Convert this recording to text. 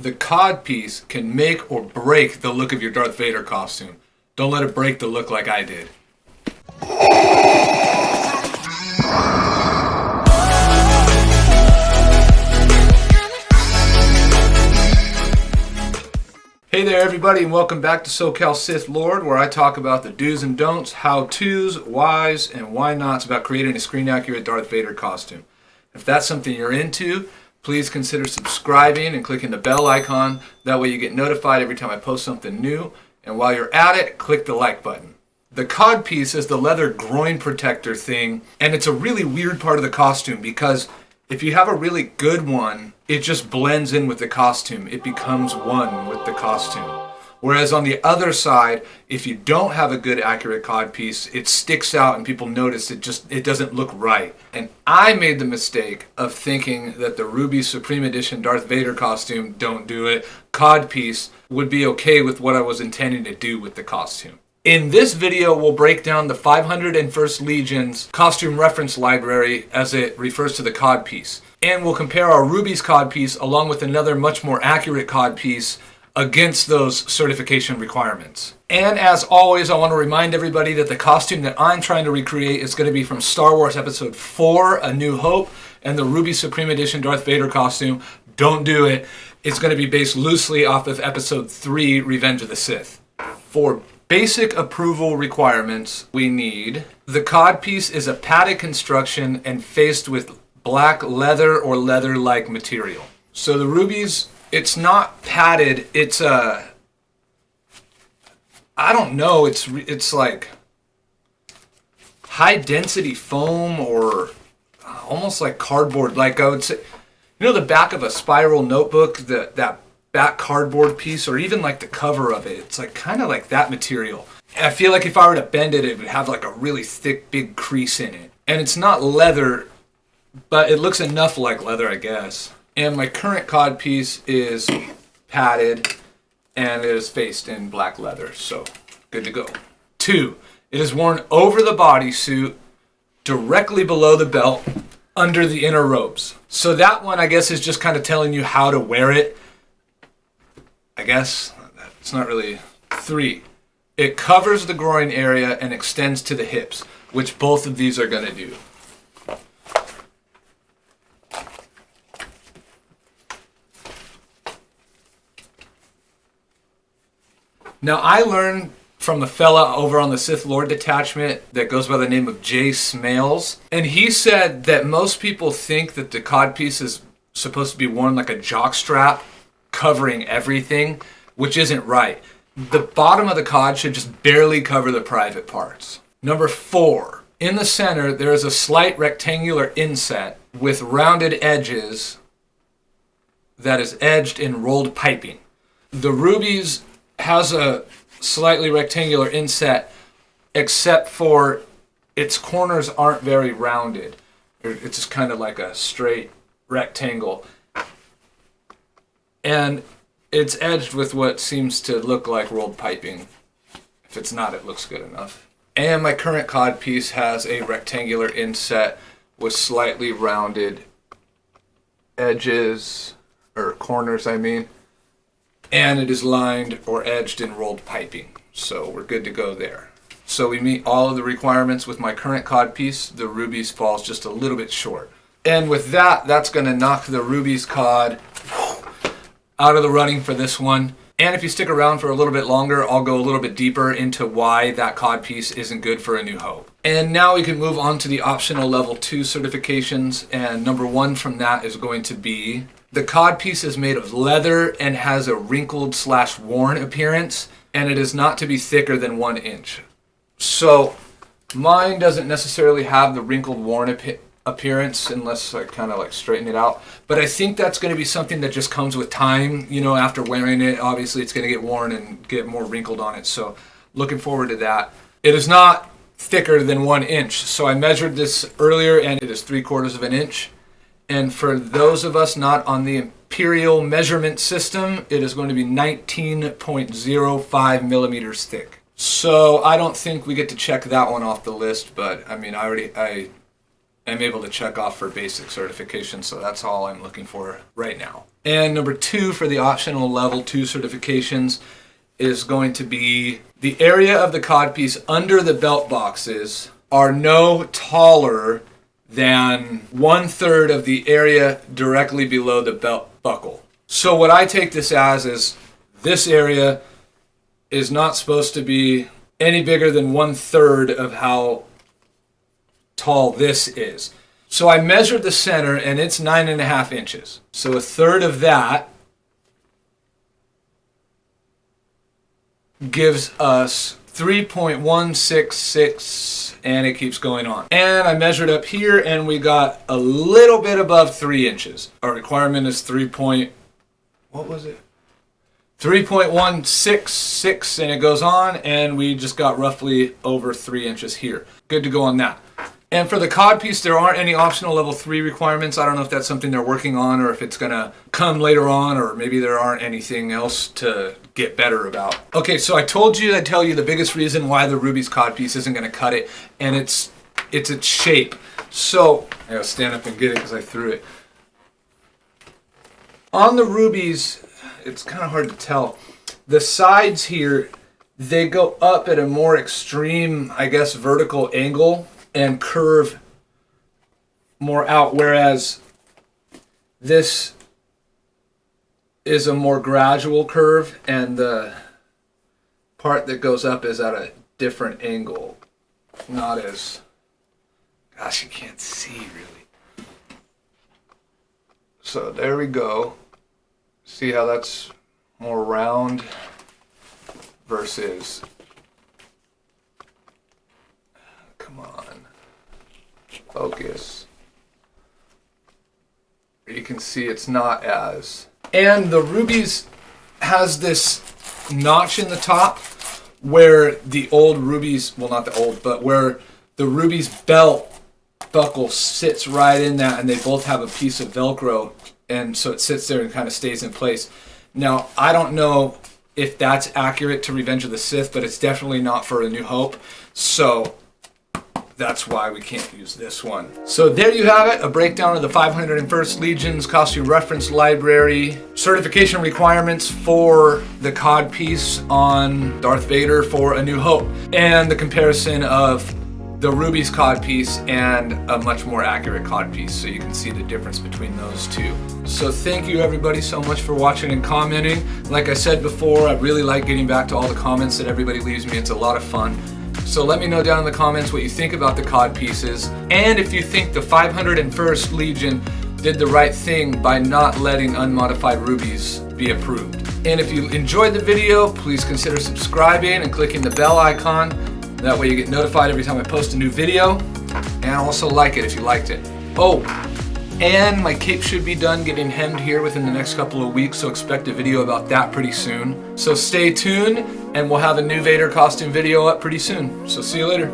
The codpiece can make or break the look of your Darth Vader costume. Don't let it break the look like I did. Hey there everybody, and welcome back to SoCal Sith Lord, where I talk about the do's and don'ts, how-tos, whys, and why-nots about creating a screen-accurate Darth Vader costume. If that's something you're into, please consider subscribing and clicking the bell icon. That way you get notified every time I post something new. And while you're at it, click the like button. The codpiece is the leather groin protector thing, and it's a really weird part of the costume because if you have a really good one, it just blends in with the costume. It becomes one with the costume. Whereas on the other side, if you don't have a good accurate codpiece, it sticks out and people notice it doesn't look right. And I made the mistake of thinking that the Rubies Supreme Edition Darth Vader costume, don't do it, codpiece would be okay with what I was intending to do with the costume. In this video, we'll break down the 501st Legion's costume reference library as it refers to the codpiece. And we'll compare our Rubies codpiece along with another much more accurate codpiece against those certification requirements. And as always, I want to remind everybody that the costume that I'm trying to recreate is going to be from Star Wars Episode 4, A New Hope, and the Rubies Supreme Edition Darth Vader costume, don't do it. It's going to be based loosely off of Episode 3, Revenge of the Sith. For basic approval requirements, we need the codpiece is a padded construction and faced with black leather or leather-like material. So the Rubies, it's not padded, it's I don't know, it's like high density foam or almost like cardboard, like I would say, you know the back of a spiral notebook, that back cardboard piece, or even like the cover of it, it's like kind of like that material. I feel like if I were to bend it, it would have like a really thick big crease in it. And it's not leather, but it looks enough like leather, I guess. And my current codpiece is padded and it is faced in black leather, so good to go. 2, it is worn over the bodysuit, directly below the belt, under the inner robes. So that one, I guess, is just kind of telling you how to wear it. I guess it's not really. 3, it covers the groin area and extends to the hips, which both of these are going to do. Now, I learned from a fella over on the Sith Lord detachment that goes by the name of Jay Smales, and he said that most people think that the codpiece is supposed to be worn like a jockstrap, covering everything, which isn't right. The bottom of the cod should just barely cover the private parts. Number 4, in the center, there is a slight rectangular inset with rounded edges that is edged in rolled piping. The Rubies has a slightly rectangular inset, except for its corners aren't very rounded. It's just kind of like a straight rectangle. And it's edged with what seems to look like rolled piping. If it's not, it looks good enough. And my current codpiece has a rectangular inset with slightly rounded edges, or corners, I mean. And it is lined or edged in rolled piping. So we're good to go there. So we meet all of the requirements with my current codpiece. The Rubies falls just a little bit short. And with that, that's going to knock the Rubies cod out of the running for this one. And if you stick around for a little bit longer, I'll go a little bit deeper into why that codpiece isn't good for A New Hope. And now we can move on to the optional level 2 certifications. And number 1 from that is going to be the codpiece is made of leather and has a wrinkled/worn appearance, and it is not to be thicker than 1 inch. So mine doesn't necessarily have the wrinkled worn appearance unless I kind of like straighten it out. But I think that's going to be something that just comes with time. You know, after wearing it, obviously it's going to get worn and get more wrinkled on it. So looking forward to that. It is not thicker than 1 inch. So I measured this earlier and it is 3/4 of an inch. And for those of us not on the imperial measurement system, it is going to be 19.05 millimeters thick. So I don't think we get to check that one off the list, but I mean, I am able to check off for basic certification, so that's all I'm looking for right now. And number 2 for the optional level 2 certifications is going to be the area of the codpiece under the belt boxes are no taller than 1/3 of the area directly below the belt buckle. So what I take this as is this area is not supposed to be any bigger than 1/3 of how tall this is. So I measured the center and it's 9.5 inches. So 1/3 of that gives us 3.166, and it keeps going on. And I measured up here and we got a little bit above 3 inches. Our requirement is 3.166, and it goes on, and we just got roughly over 3 inches here. Good to go on that. And for the codpiece, there aren't any optional level 3 requirements. I don't know if that's something they're working on or if it's gonna come later on, or maybe there aren't anything else to get better about. Okay, so I told you I'd tell you the biggest reason why the Rubies codpiece isn't gonna cut it, and it's its shape. So, I gotta stand up and get it because I threw it. On the Rubies, it's kind of hard to tell. The sides here, they go up at a more extreme, I guess, vertical angle and curve more out, whereas this is a more gradual curve and the part that goes up is at a different angle. Not as, gosh, you can't see really. So there we go. See how that's more round versus, come on, focus. You can see it's not as, and the Rubies has this notch in the top where the old Rubies, well not the old, but where the Rubies belt buckle sits right in that, and they both have a piece of Velcro, and so it sits there and kind of stays in place. Now, I don't know if that's accurate to Revenge of the Sith, but it's definitely not for A New Hope, so that's why we can't use this one. So there you have it, a breakdown of the 501st Legion's costume reference library, certification requirements for the codpiece on Darth Vader for A New Hope, and the comparison of the Rubies codpiece and a much more accurate codpiece, so you can see the difference between those two. So thank you everybody so much for watching and commenting. Like I said before, I really like getting back to all the comments that everybody leaves me. It's a lot of fun. So let me know down in the comments what you think about the codpieces, and if you think the 501st Legion did the right thing by not letting unmodified Rubies be approved. And if you enjoyed the video, please consider subscribing and clicking the bell icon. That way you get notified every time I post a new video, and also like it if you liked it. Oh, and my cape should be done getting hemmed here within the next couple of weeks, so expect a video about that pretty soon. So stay tuned, and we'll have a new Vader costume video up pretty soon. So see you later.